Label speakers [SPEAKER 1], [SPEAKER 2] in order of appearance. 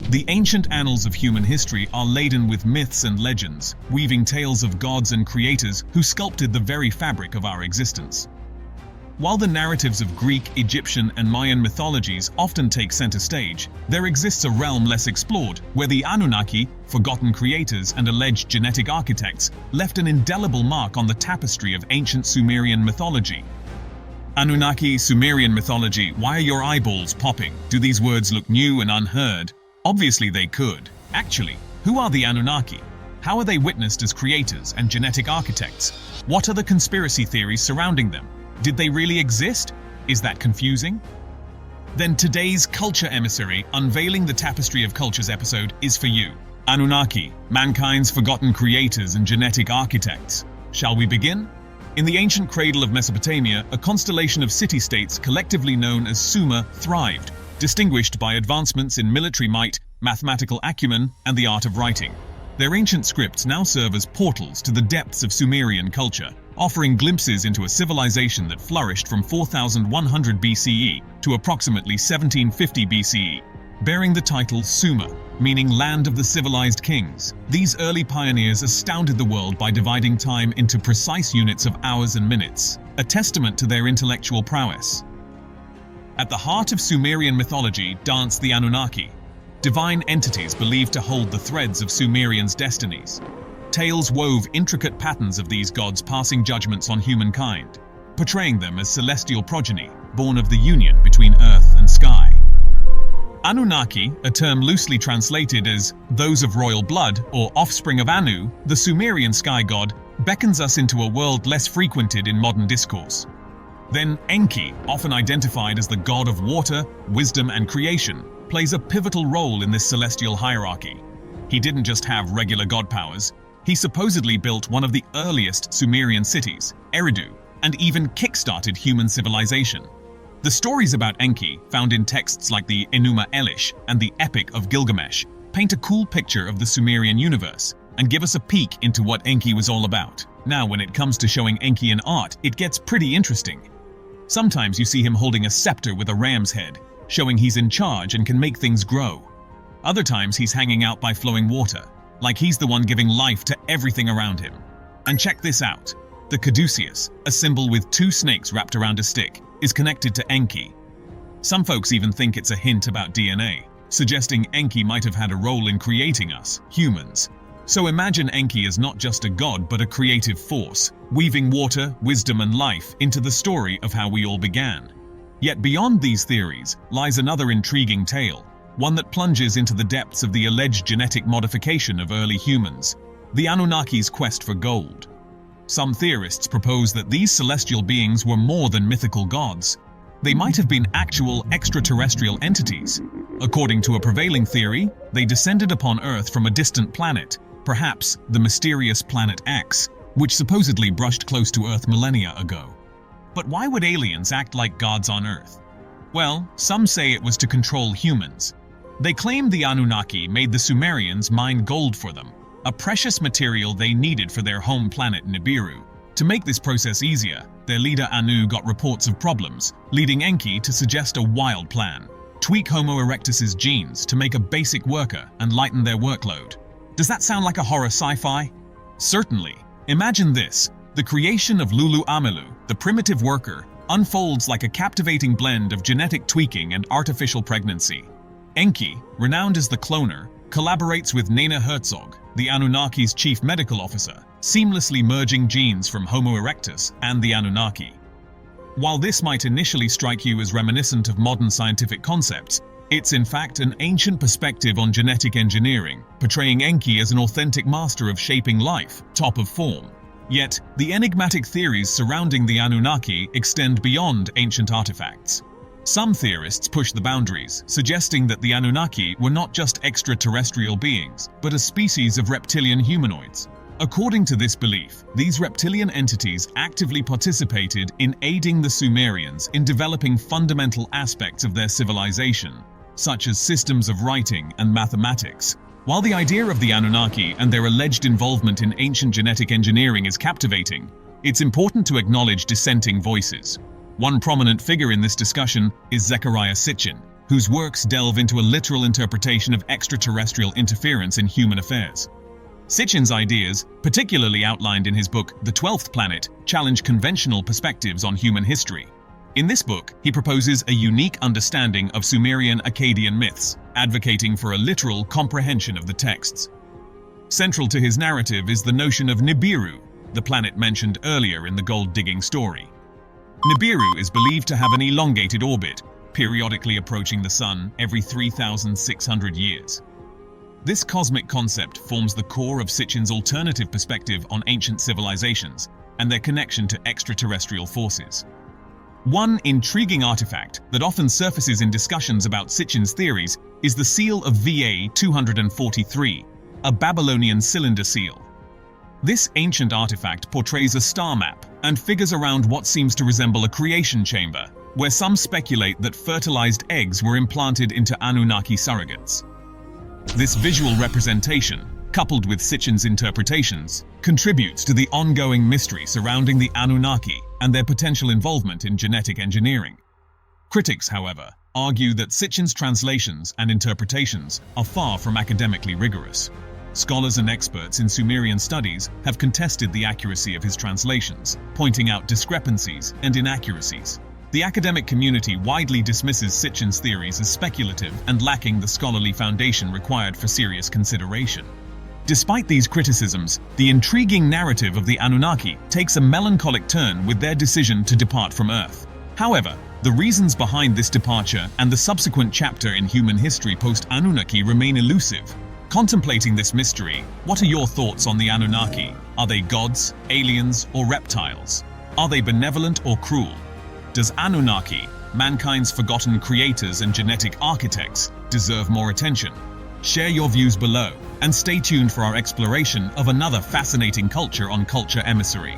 [SPEAKER 1] The ancient annals of human history are laden with myths and legends, weaving tales of gods and creators who sculpted the very fabric of our existence. While the narratives of Greek, Egyptian, and Mayan mythologies often take center stage, there exists a realm less explored, where the Anunnaki, forgotten creators and alleged genetic architects, left an indelible mark on the tapestry of ancient Sumerian mythology. Anunnaki, Sumerian mythology, why are your eyeballs popping? Do these words look new and unheard? Obviously they could. Actually, who are the Anunnaki? How are they witnessed as creators and genetic architects? What are the conspiracy theories surrounding them? Did they really exist? Is that confusing? Then today's Culture Emissary, Unveiling the Tapestry of Cultures episode is for you. Anunnaki, mankind's forgotten creators and genetic architects. Shall we begin? In the ancient cradle of Mesopotamia, a constellation of city-states collectively known as Sumer thrived, distinguished by advancements in military might, mathematical acumen, and the art of writing. Their ancient scripts now serve as portals to the depths of Sumerian culture, offering glimpses into a civilization that flourished from 4100 BCE to approximately 1750 BCE. Bearing the title Sumer, meaning land of the civilized kings, these early pioneers astounded the world by dividing time into precise units of hours and minutes, a testament to their intellectual prowess. At the heart of Sumerian mythology danced the Anunnaki, divine entities believed to hold the threads of Sumerians' destinies. Tales wove intricate patterns of these gods passing judgments on humankind, portraying them as celestial progeny, born of the union between earth and sky. Anunnaki, a term loosely translated as those of royal blood or offspring of Anu, the Sumerian sky god, beckons us into a world less frequented in modern discourse. Then Enki, often identified as the god of water, wisdom, and creation, plays a pivotal role in this celestial hierarchy. He didn't just have regular god powers. He supposedly built one of the earliest Sumerian cities, Eridu, and even kickstarted human civilization. The stories about Enki, found in texts like the Enuma Elish and the Epic of Gilgamesh, paint a cool picture of the Sumerian universe and give us a peek into what Enki was all about. Now, when it comes to showing Enki in art, it gets pretty interesting. Sometimes you see him holding a scepter with a ram's head, showing he's in charge and can make things grow. Other times he's hanging out by flowing water, like he's the one giving life to everything around him. And check this out. The caduceus, a symbol with two snakes wrapped around a stick, is connected to Enki. Some folks even think it's a hint about DNA, suggesting Enki might have had a role in creating us, humans. So imagine Enki as not just a god but a creative force, weaving water, wisdom, and life into the story of how we all began. Yet beyond these theories lies another intriguing tale, one that plunges into the depths of the alleged genetic modification of early humans, the Anunnaki's quest for gold. Some theorists propose that these celestial beings were more than mythical gods. They might have been actual extraterrestrial entities. According to a prevailing theory, they descended upon Earth from a distant planet, perhaps the mysterious Planet X, which supposedly brushed close to Earth millennia ago. But why would aliens act like gods on Earth? Well, some say it was to control humans. They claim the Anunnaki made the Sumerians mine gold for them, a precious material they needed for their home planet Nibiru. To make this process easier, their leader Anu got reports of problems, leading Enki to suggest a wild plan: tweak Homo erectus's genes to make a basic worker and lighten their workload. Does that sound like a horror sci-fi? Certainly. Imagine this: the creation of Lulu Amelu, the primitive worker, unfolds like a captivating blend of genetic tweaking and artificial pregnancy. Enki, renowned as the cloner, collaborates with Nana Herzog, the Anunnaki's chief medical officer, seamlessly merging genes from Homo erectus and the Anunnaki. While this might initially strike you as reminiscent of modern scientific concepts, it's in fact an ancient perspective on genetic engineering, portraying Enki as an authentic master of shaping life, top of form. Yet, the enigmatic theories surrounding the Anunnaki extend beyond ancient artifacts. Some theorists push the boundaries, suggesting that the Anunnaki were not just extraterrestrial beings, but a species of reptilian humanoids. According to this belief, these reptilian entities actively participated in aiding the Sumerians in developing fundamental aspects of their civilization, such as systems of writing and mathematics. While the idea of the Anunnaki and their alleged involvement in ancient genetic engineering is captivating, it's important to acknowledge dissenting voices. One prominent figure in this discussion is Zechariah Sitchin, whose works delve into a literal interpretation of extraterrestrial interference in human affairs. Sitchin's ideas, particularly outlined in his book The 12th Planet, challenge conventional perspectives on human history. In this book, he proposes a unique understanding of Sumerian Akkadian myths, advocating for a literal comprehension of the texts. Central to his narrative is the notion of Nibiru, the planet mentioned earlier in the gold-digging story. Nibiru is believed to have an elongated orbit, periodically approaching the Sun every 3,600 years. This cosmic concept forms the core of Sitchin's alternative perspective on ancient civilizations and their connection to extraterrestrial forces. One intriguing artifact that often surfaces in discussions about Sitchin's theories is the seal of VA-243, a Babylonian cylinder seal. This ancient artifact portrays a star map and figures around what seems to resemble a creation chamber, where some speculate that fertilized eggs were implanted into Anunnaki surrogates. This visual representation, coupled with Sitchin's interpretations, contributes to the ongoing mystery surrounding the Anunnaki and their potential involvement in genetic engineering. Critics, however, argue that Sitchin's translations and interpretations are far from academically rigorous. Scholars and experts in Sumerian studies have contested the accuracy of his translations, pointing out discrepancies and inaccuracies. The academic community widely dismisses Sitchin's theories as speculative and lacking the scholarly foundation required for serious consideration. Despite these criticisms, the intriguing narrative of the Anunnaki takes a melancholic turn with their decision to depart from Earth. However, the reasons behind this departure and the subsequent chapter in human history post-Anunnaki remain elusive. Contemplating this mystery, what are your thoughts on the Anunnaki? Are they gods, aliens, or reptiles? Are they benevolent or cruel? Does Anunnaki, mankind's forgotten creators and genetic architects, deserve more attention? Share your views below, and stay tuned for our exploration of another fascinating culture on Culture Emissary.